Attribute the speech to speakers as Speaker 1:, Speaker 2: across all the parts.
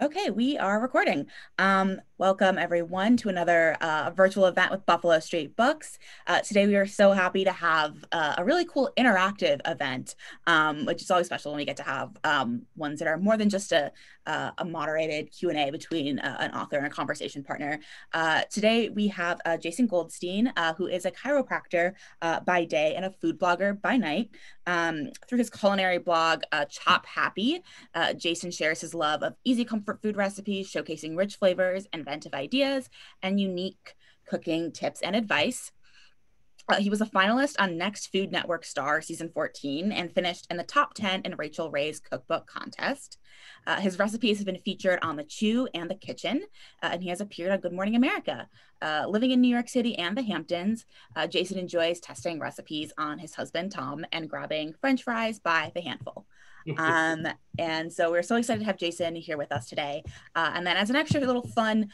Speaker 1: Okay, we are recording. Welcome everyone to another virtual event with Buffalo Street Books. Today we are so happy to have a really cool interactive event, which is always special when we get to have ones that are more than just a moderated Q&A between an author and a conversation partner. Today we have Jason Goldstein, who is a chiropractor by day and a food blogger by night. Through his culinary blog, Chop Happy, Jason shares his love of easy comfort food recipes, showcasing rich flavors, inventive ideas, and unique cooking tips and advice. He was a finalist on Next Food Network Star season 14 and finished in the top 10 in Rachel Ray's cookbook contest. His recipes have been featured on The Chew and The Kitchen, and he has appeared on Good Morning America. Living in New York City and the Hamptons, Jason enjoys testing recipes on his husband, Tom, and grabbing French fries by the handful. Um, and so we're so excited to have Jason here with us today. And then as an extra little fun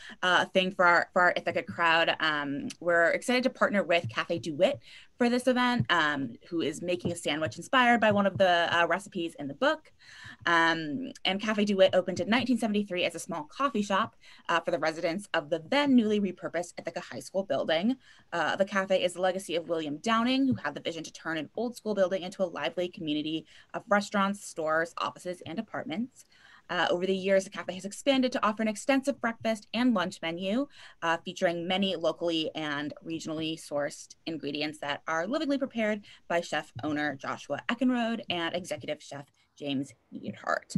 Speaker 1: thing for our Ithaca crowd, we're excited to partner with Cafe DeWitt for this event, who is making a sandwich inspired by one of the recipes in the book. And Cafe DeWitt opened in 1973 as a small coffee shop for the residents of the then newly repurposed Ithaca High School building. The cafe is the legacy of William Downing, who had the vision to turn an old school building into a lively community of restaurants, stores, offices, and apartments. Over the years, the cafe has expanded to offer an extensive breakfast and lunch menu, featuring many locally and regionally sourced ingredients that are livingly prepared by chef owner Joshua Eckenrode and executive chef James Neidhart.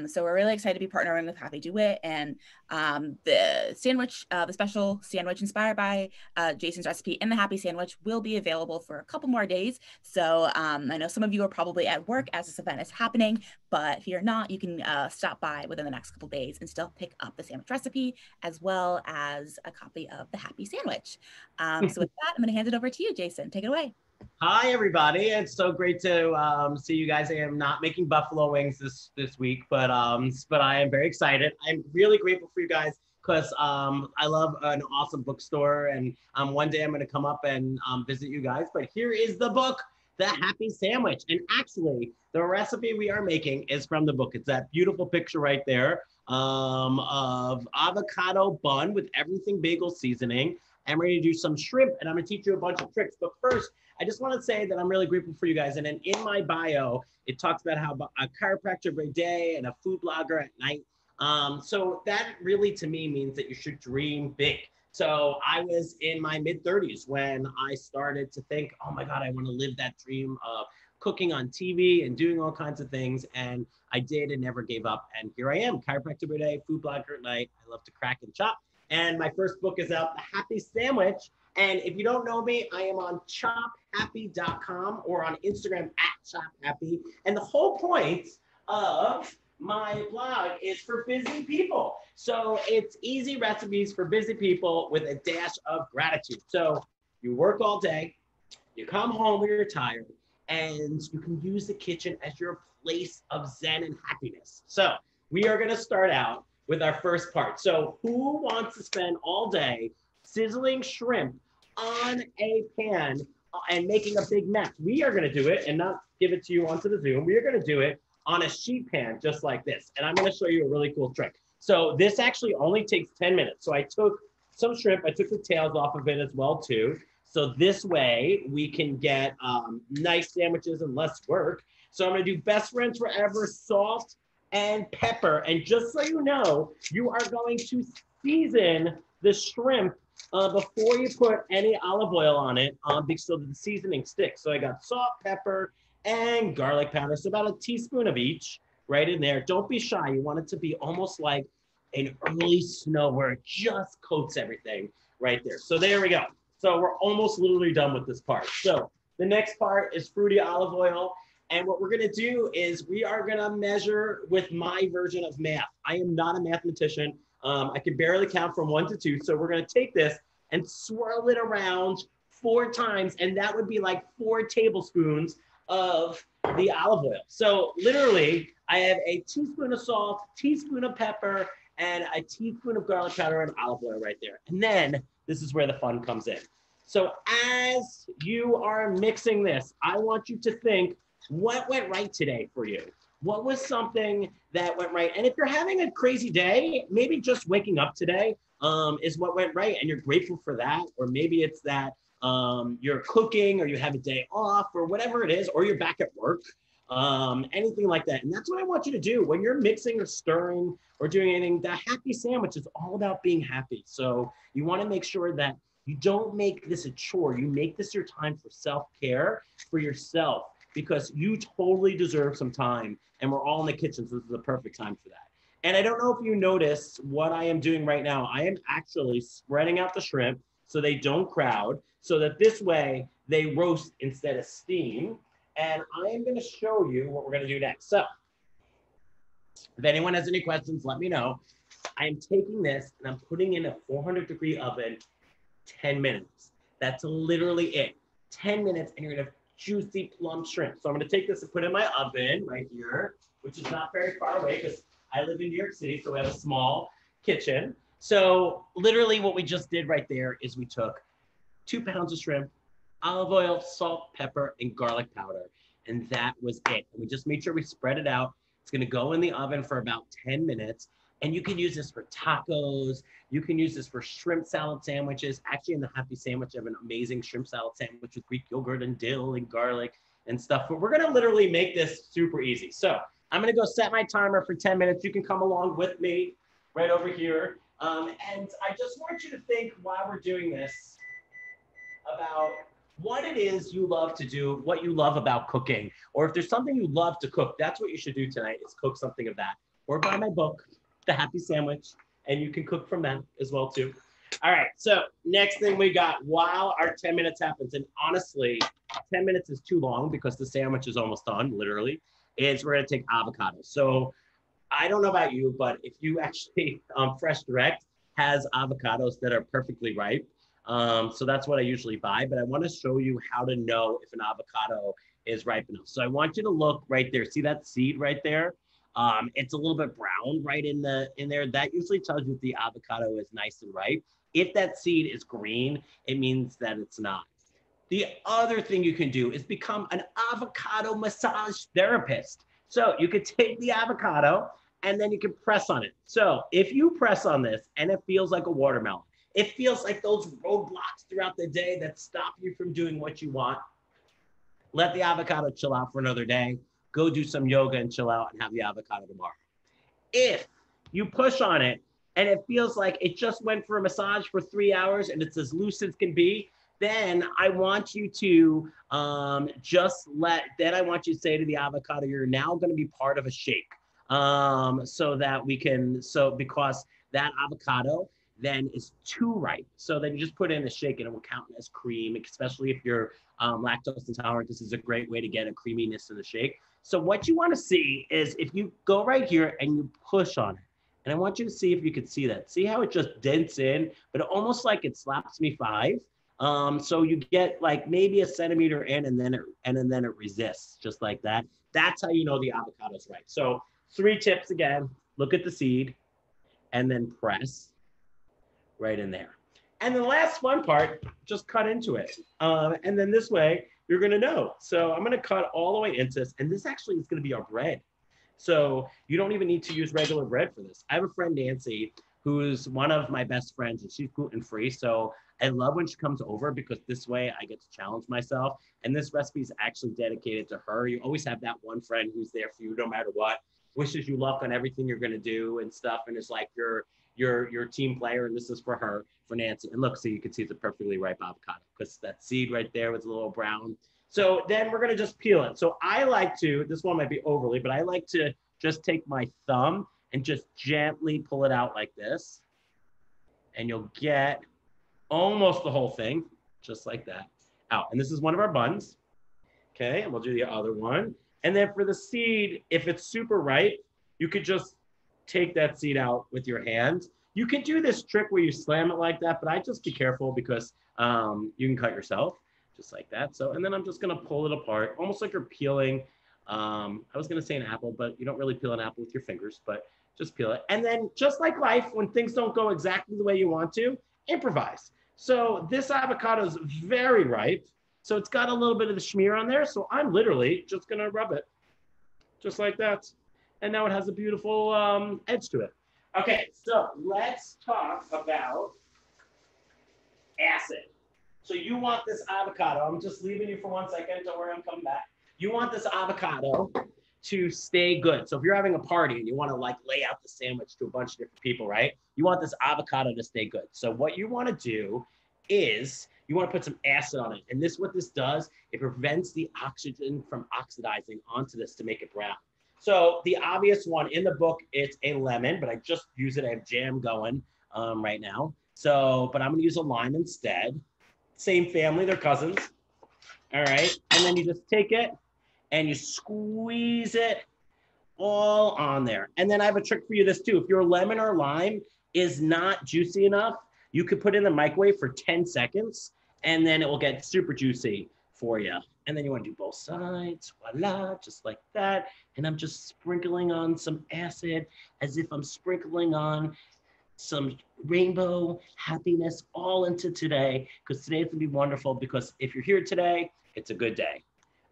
Speaker 1: So we're really excited to be partnering with Happy DeWitt, and the sandwich, the special sandwich inspired by Jason's recipe in the Happy Sandwich will be available for a couple more days. So I know some of you are probably at work as this event is happening, but if you're not, you can stop by within the next couple days and still pick up the sandwich recipe as well as a copy of the Happy Sandwich. So with that, I'm going to hand it over to you, Jason. Take it away.
Speaker 2: Hi, everybody. It's so great to see you guys. I am not making buffalo wings this week, but I am very excited. I'm really grateful for you guys because I love an awesome bookstore, and one day I'm going to come up and visit you guys. But here is the book, The Happy Sandwich, and actually the recipe we are making is from the book. It's that beautiful picture right there of avocado bun with everything bagel seasoning. I'm ready to do some shrimp, and I'm going to teach you a bunch of tricks. But first, I just want to say that I'm really grateful for you guys. And then in my bio, it talks about how a chiropractor by day and a food blogger at night. So that really to me means that you should dream big. So I was in my mid 30s when I started to think, oh my God, I want to live that dream of cooking on TV and doing all kinds of things. And I did and never gave up. And here I am, chiropractor by day, food blogger at night. I love to crack and chop. And my first book is out, The Happy Sandwich. And if you don't know me, I am on chophappy.com or on Instagram at chophappy. And the whole point of my blog is for busy people. So it's easy recipes for busy people with a dash of gratitude. So you work all day, you come home when you're tired, and you can use the kitchen as your place of zen and happiness. So we are going to start out with our first part. So who wants to spend all day sizzling shrimp on a pan and making a big mess? We are going to do it and not give it to you onto the Zoom. We are going to do it on a sheet pan just like this. And I'm going to show you a really cool trick. So this actually only takes 10 minutes. So I took some shrimp. I took the tails off of it as well too. So this way we can get nice sandwiches and less work. So I'm going to do best friends forever, salt and pepper. And just so you know, you are going to season the shrimp before you put any olive oil on it, so that the seasoning sticks. So I got salt, pepper, and garlic powder. So about a teaspoon of each right in there. Don't be shy. You want it to be almost like an early snow where it just coats everything right there. So there we go. So we're almost literally done with this part. So the next part is fruity olive oil. And what we're gonna do is we are gonna measure with my version of math. I am not a mathematician. I can barely count from 1 to 2. So we're going to take this and swirl it around 4 times. And that would be like 4 tablespoons of the olive oil. So literally, I have a teaspoon of salt, teaspoon of pepper, and a teaspoon of garlic powder and olive oil right there. And then this is where the fun comes in. So as you are mixing this, I want you to think, what went right today for you? What was something that went right? And if you're having a crazy day, maybe just waking up today is what went right, and you're grateful for that. Or maybe it's that you're cooking, or you have a day off, or whatever it is, or you're back at work, anything like that. And that's what I want you to do when you're mixing or stirring or doing anything. The happy sandwich is all about being happy. So you want to make sure that you don't make this a chore. You make this your time for self-care for yourself, because you totally deserve some time. And we're all in the kitchen, so this is the perfect time for that. And I don't know if you noticed what I am doing right now. I am actually spreading out the shrimp so they don't crowd, so that this way they roast instead of steam. And I am going to show you what we're going to do next. So if anyone has any questions, let me know. I am taking this and I'm putting in a 400-degree oven 10 minutes. That's literally it. 10 minutes and you're going to have juicy plum shrimp. So I'm going to take this and put it in my oven right here, which is not very far away because I live in New York City, so we have a small kitchen. So literally what we just did right there is we took 2 pounds of shrimp, olive oil, salt, pepper, and garlic powder. And that was it. And we just made sure we spread it out. It's going to go in the oven for about 10 minutes. And you can use this for tacos. You can use this for shrimp salad sandwiches. Actually, in the Happy Sandwich, I have an amazing shrimp salad sandwich with Greek yogurt and dill and garlic and stuff. But we're going to literally make this super easy. So I'm going to go set my timer for 10 minutes. You can come along with me right over here. And I just want you to think while we're doing this about what it is you love to do, what you love about cooking, or if there's something you love to cook, that's what you should do tonight, is cook something of that. Or buy my book, The Happy Sandwich, and you can cook from that as well too. All right, so next thing we got while our 10 minutes happens, and honestly, 10 minutes is too long because the sandwich is almost done, literally, is we're gonna take avocado. So I don't know about you, but if you actually, Fresh Direct has avocados that are perfectly ripe. So that's what I usually buy, but I want to show you how to know if an avocado is ripe enough. So I want you to look right there. See that seed right there? It's a little bit brown right in there. That usually tells you if the avocado is nice and ripe. If that seed is green, it means that it's not. The other thing you can do is become an avocado massage therapist. So you could take the avocado and then you can press on it. So if you press on this and it feels like a watermelon, it feels like those roadblocks throughout the day that stop you from doing what you want, let the avocado chill out for another day. Go do some yoga and chill out and have the avocado tomorrow. If you push on it and it feels like it just went for a massage for 3 hours and it's as loose as can be, then I want you to then I want you to say to the avocado, you're now going to be part of a shake. Because that avocado then is too ripe. So then you just put in a shake and it will count as cream, especially if you're lactose intolerant. This is a great way to get a creaminess in the shake. So what you want to see is if you go right here and you push on it, and I want you to see if you can see that. See how it just dents in, but almost like it slaps me 5. So you get like maybe a centimeter in, and then it resists just like that. That's how you know the avocado's right. So 3 tips again: look at the seed, and then press right in there. And the last fun part, just cut into it. And then this way, you're gonna know. So I'm gonna cut all the way into this, and this actually is gonna be our bread. So you don't even need to use regular bread for this. I have a friend, Nancy, who's one of my best friends, and she's gluten-free. So I love when she comes over because this way I get to challenge myself. And this recipe is actually dedicated to her. You always have that one friend who's there for you no matter what, wishes you luck on everything you're gonna do and stuff, and it's like your team player, and this is for her, for Nancy. And look, so you can see it's a perfectly ripe avocado because that seed right there was a little brown. So then we're gonna just peel it. So I like to, this one might be overly, but I like to just take my thumb and just gently pull it out like this. And you'll get almost the whole thing, just like that, out. And this is one of our buns. Okay, and we'll do the other one. And then for the seed, if it's super ripe, you could just take that seed out with your hand. You can do this trick where you slam it like that, but I just be careful because you can cut yourself just like that. So, and then I'm just gonna pull it apart, almost like you're peeling. I was gonna say an apple, but you don't really peel an apple with your fingers, but just peel it. And then just like life, when things don't go exactly the way you want to, improvise. So this avocado is very ripe. So it's got a little bit of the schmear on there. So I'm literally just gonna rub it just like that. And now it has a beautiful edge to it. Okay, so let's talk about acid. So you want this avocado. I'm just leaving you for 1 second. Don't worry, I'm coming back. You want this avocado to stay good. So if you're having a party and you want to like lay out the sandwich to a bunch of different people, right? You want this avocado to stay good. So what you want to do is you want to put some acid on it. And this, what this does, it prevents the oxygen from oxidizing onto this to make it brown. So the obvious one in the book, it's a lemon, but I just use it. I have jam going right now. So, but I'm going to use a lime instead. Same family, they're cousins. All right. And then you just take it and you squeeze it all on there. And then I have a trick for you this too. If your lemon or lime is not juicy enough, you could put it in the microwave for 10 seconds and then it will get super juicy for you. And then you want to do both sides, voila, just like that. And I'm just sprinkling on some acid as if I'm sprinkling on some rainbow happiness all into today, because today's gonna be wonderful, because if you're here today, it's a good day.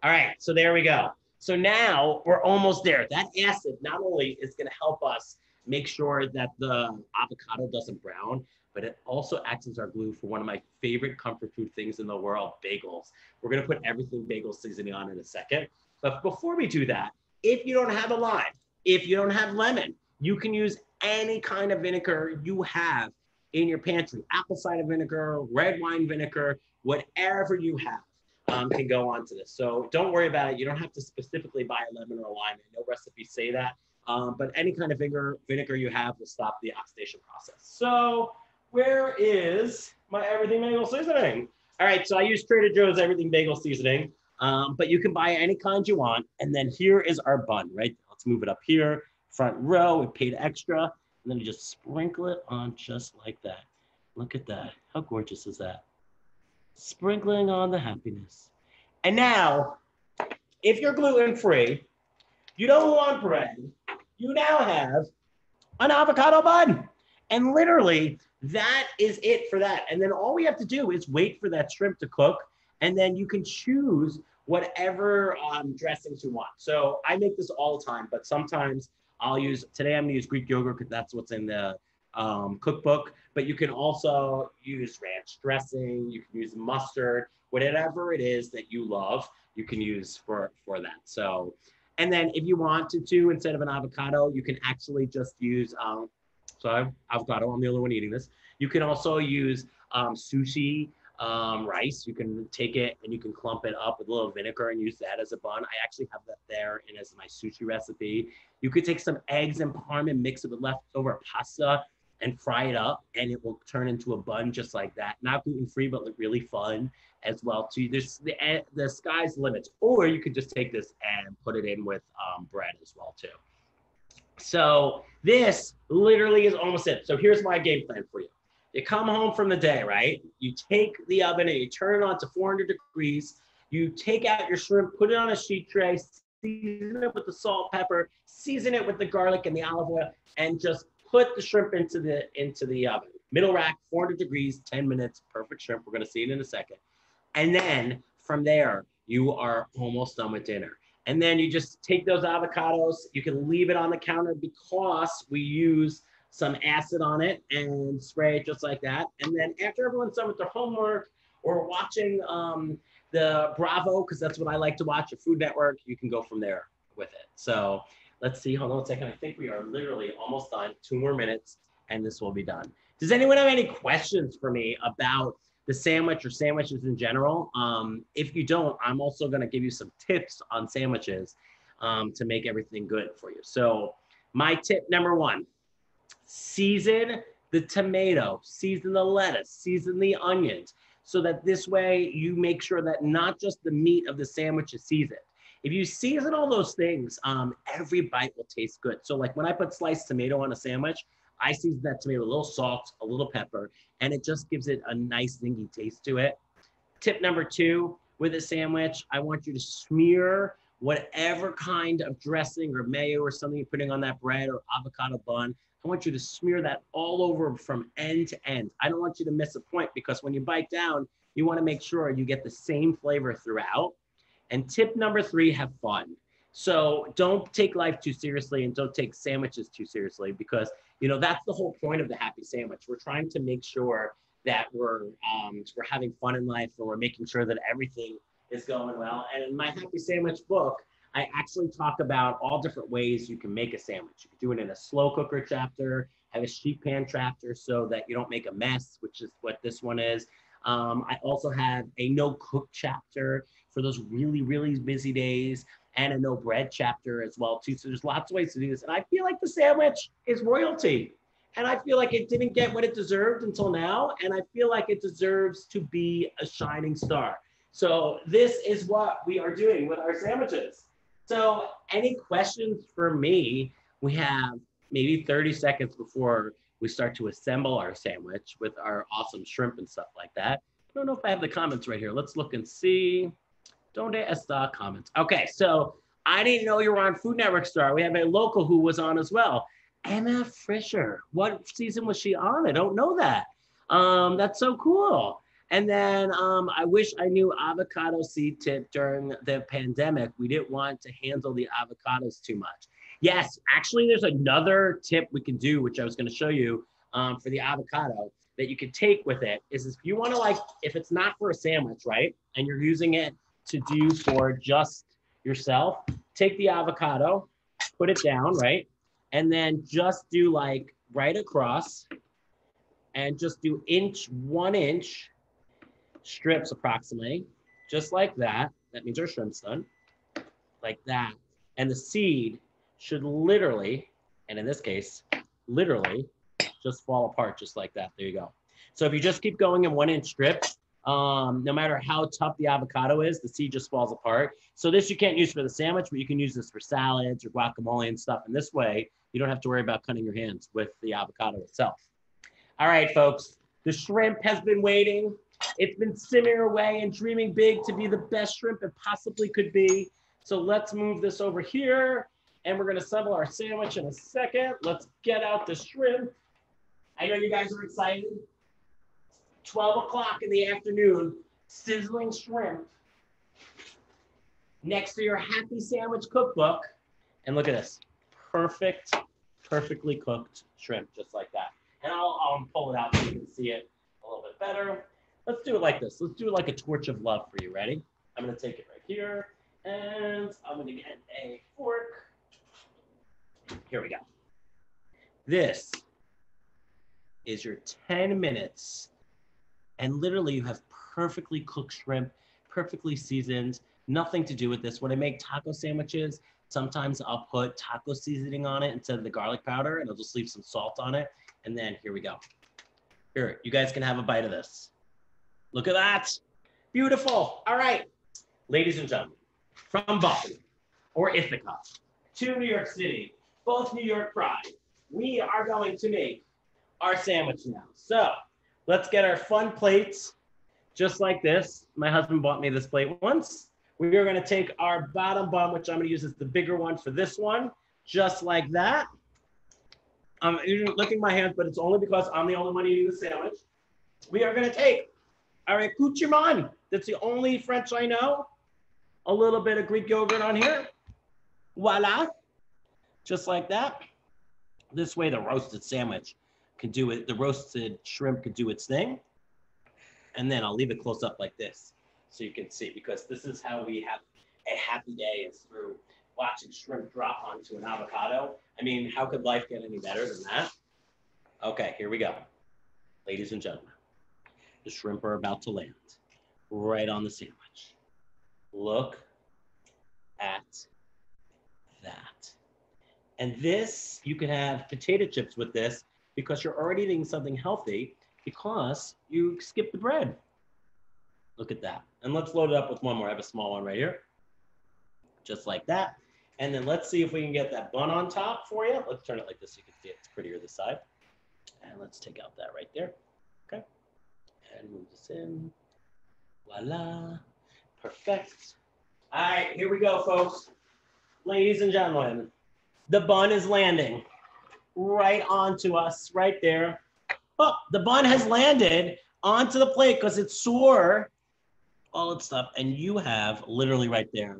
Speaker 2: All right, so there we go. So now we're almost there. That acid not only is gonna help us make sure that the avocado doesn't brown, but it also acts as our glue for one of my favorite comfort food things in the world, bagels. We're gonna put everything bagel seasoning on in a second. But before we do that, if you don't have a lime, if you don't have lemon, you can use any kind of vinegar you have in your pantry. Apple cider vinegar, red wine vinegar, whatever you have can go onto this. So don't worry about it. You don't have to specifically buy a lemon or a lime. No recipes say that. But any kind of vinegar you have will stop the oxidation process. So where is my everything bagel seasoning? All right, so I use Trader Joe's everything bagel seasoning, but you can buy any kind you want. And then here is our bun, right? Let's move it up here. Front row, we paid extra, and then you just sprinkle it on just like that. Look at that. How gorgeous is that? Sprinkling on the happiness. And now, if you're gluten-free, you don't want bread, you now have an avocado bun. And literally, that is it for that. And then all we have to do is wait for that shrimp to cook, and then you can choose whatever dressings you want. So I make this all the time, but sometimes today I'm gonna use Greek yogurt because that's what's in the cookbook, but you can also use ranch dressing, you can use mustard, whatever it is that you love, you can use for that. So, and then if you wanted to, instead of an avocado, you can actually just use, avocado, I'm the only one eating this. You can also use sushi rice. You can take it and you can clump it up with a little vinegar and use that as a bun. I actually have that there and as my sushi recipe. You could take some eggs and parm and mix it with leftover pasta and fry it up, and it will turn into a bun just like that. Not gluten-free, but really fun as well too. There's the sky's the limits. Or you could just take this and put it in with bread as well too. So this literally is almost it. So here's my game plan for you. You come home from the day, right? You take the oven and you turn it on to 400 degrees. You take out your shrimp, put it on a sheet tray, season it with the salt, pepper, season it with the garlic and the olive oil, and just put the shrimp into the oven. Middle rack, 400 degrees, 10 minutes, perfect shrimp. We're gonna see it in a second. And then from there, you are almost done with dinner. And then you just take those avocados, you can leave it on the counter because we use some acid on it and spray it just like that. And then after everyone's done with their homework or watching the Bravo, because that's what I like to watch, a Food Network, you can go from there with it. So let's see, hold on a second. I think we are literally almost done, 2 more minutes, and this will be done. Does anyone have any questions for me about the sandwich or sandwiches in general? If you don't, I'm also gonna give you some tips on sandwiches to make everything good for you. So my tip number 1, season the tomato, season the lettuce, season the onions, so that this way you make sure that not just the meat of the sandwich is seasoned. If you season all those things, every bite will taste good. So like when I put sliced tomato on a sandwich, I season that tomato with a little salt, a little pepper, and it just gives it a nice zingy taste to it. Tip number 2, with a sandwich, I want you to smear whatever kind of dressing or mayo or something you're putting on that bread or avocado bun. I want you to smear that all over from end to end. I don't want you to miss a point, because when you bite down, you want to make sure you get the same flavor throughout. And tip number 3, have fun. So don't take life too seriously and don't take sandwiches too seriously because, that's the whole point of the happy sandwich. We're trying to make sure that we're having fun in life and we're making sure that everything is going well. And in my happy sandwich book, I actually talk about all different ways you can make a sandwich. You can do it in a slow cooker chapter, have a sheet pan chapter so that you don't make a mess, which is what this one is. I also have a no cook chapter for those really, really busy days and a no bread chapter as well too. So there's lots of ways to do this. And I feel like the sandwich is royalty. And I feel like it didn't get what it deserved until now. And I feel like it deserves to be a shining star. So this is what we are doing with our sandwiches. So any questions for me? We have maybe 30 seconds before we start to assemble our sandwich with our awesome shrimp and stuff like that. I don't know if I have the comments right here. Let's look and see. Don't ask the comments. Okay, so I didn't know you were on Food Network Star. We have a local who was on as well. Emma Fisher. What season was she on? I don't know that. That's so cool. And then I wish I knew avocado seed tip during the pandemic. We didn't want to handle the avocados too much. Yes, actually, there's another tip we can do, which I was going to show you for the avocado that you could take with it. Is if you want to if it's not for a sandwich, right, and you're using it to do for just yourself, take the avocado, put it down, right? And then just do right across and just do 1 inch strips approximately, just like that. That means our shrimp's done, like that. And the seed should literally, and in this case, literally just fall apart just like that. There you go. So if you just keep going in 1 inch strips, no matter how tough the avocado is, the seed just falls apart. So this you can't use for the sandwich, but you can use this for salads or guacamole and stuff. And this way, you don't have to worry about cutting your hands with the avocado itself. All right, folks, the shrimp has been waiting. It's been simmering away and dreaming big to be the best shrimp it possibly could be. So let's move this over here and we're gonna assemble our sandwich in a second. Let's get out the shrimp. I know you guys are excited. 12 o'clock in the afternoon, sizzling shrimp next to your happy sandwich cookbook. And look at this, perfectly cooked shrimp, just like that. And I'll pull it out so you can see it a little bit better. Let's do it like this. Let's do it like a torch of love for you. Ready? I'm gonna take it right here and I'm gonna get a fork. Here we go. This is your 10 minutes. And literally you have perfectly cooked shrimp, perfectly seasoned, nothing to do with this. When I make taco sandwiches, sometimes I'll put taco seasoning on it instead of the garlic powder and I'll just leave some salt on it. And then here we go. Here, you guys can have a bite of this. Look at that. Beautiful. All right, ladies and gentlemen, from Buffalo or Ithaca to New York City, both New York pride, we are going to make our sandwich now. So let's get our fun plates just like this. My husband bought me this plate once. We are going to take our bottom bun, which I'm going to use as the bigger one for this one, just like that. I'm licking my hands, but it's only because I'm the only one eating the sandwich. We are going to take our accoutrement. That's the only French I know. A little bit of Greek yogurt on here. Voila. Just like that. This way the roasted sandwich can do it. The roasted shrimp could do its thing. And then I'll leave it close up like this so you can see, because this is how we have a happy day, is through watching shrimp drop onto an avocado. I mean, how could life get any better than that? Okay, here we go. Ladies and gentlemen, the shrimp are about to land right on the sandwich. Look at that. And this, you can have potato chips with this because you're already eating something healthy because you skip the bread. Look at that. And let's load it up with one more. I have a small one right here. Just like that. And then let's see if we can get that bun on top for you. Let's turn it like this so you can see it. It's prettier this side. And let's take out that right there. Okay. And move this in. Voila. Perfect. All right, here we go, folks. Ladies and gentlemen, the bun is landing right onto us, right there. Oh, the bun has landed onto the plate because it's sore, all its stuff. And you have literally right there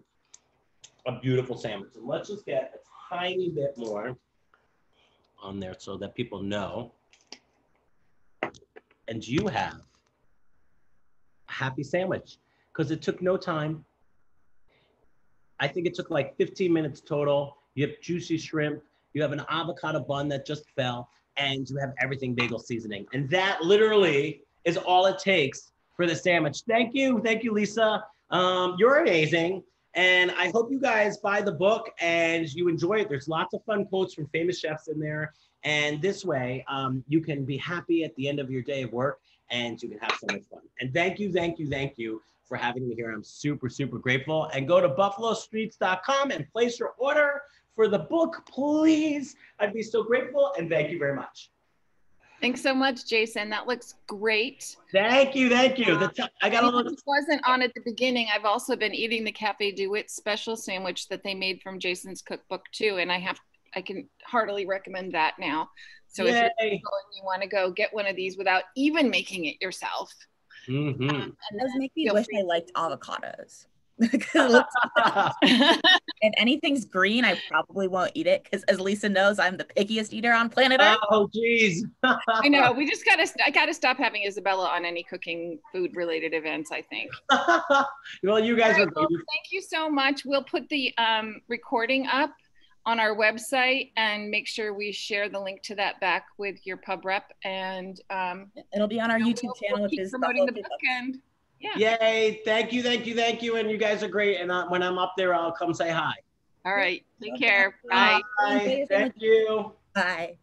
Speaker 2: a beautiful sandwich. And let's just get a tiny bit more on there so that people know. And you have a happy sandwich because it took no time. I think it took like 15 minutes total. You have juicy shrimp. You have an avocado bun that just fell, and you have everything bagel seasoning. And that literally is all it takes for the sandwich. Thank you. Thank you, Lisa. You're amazing. And I hope you guys buy the book and you enjoy it. There's lots of fun quotes from famous chefs in there. And this way, you can be happy at the end of your day of work and you can have so much fun. And thank you, thank you, thank you for having me here. I'm super, super grateful. And go to buffalostreets.com and place your order for the book, please. I'd be so grateful. And thank you very much.
Speaker 3: Thanks so much, Jason. That looks great.
Speaker 2: Thank you, thank you. I got a little.
Speaker 3: It wasn't on at the beginning. I've also been eating the Cafe DeWitt special sandwich that they made from Jason's cookbook too, and I can heartily recommend that now. So if you want to go get one of these without even making it yourself,
Speaker 1: and it does make me wish I liked avocados. If anything's green, I probably won't eat it because, as Lisa knows, I'm the pickiest eater on planet Earth.
Speaker 2: Oh, geez.
Speaker 3: I know. I gotta stop having Isabella on any cooking food related events, I think.
Speaker 2: Well, you guys are.
Speaker 3: Well, thank you so much. We'll put the recording up on our website and make sure we share the link to that back with your pub rep, and
Speaker 1: it'll be on our YouTube channel, which is
Speaker 3: promoting the book. And
Speaker 2: yeah. Yay! Thank you, thank you, thank you, and you guys are great. And when I'm up there, I'll come say hi.
Speaker 3: All right. Take care. Bye.
Speaker 2: Bye. Thank you.
Speaker 1: Bye.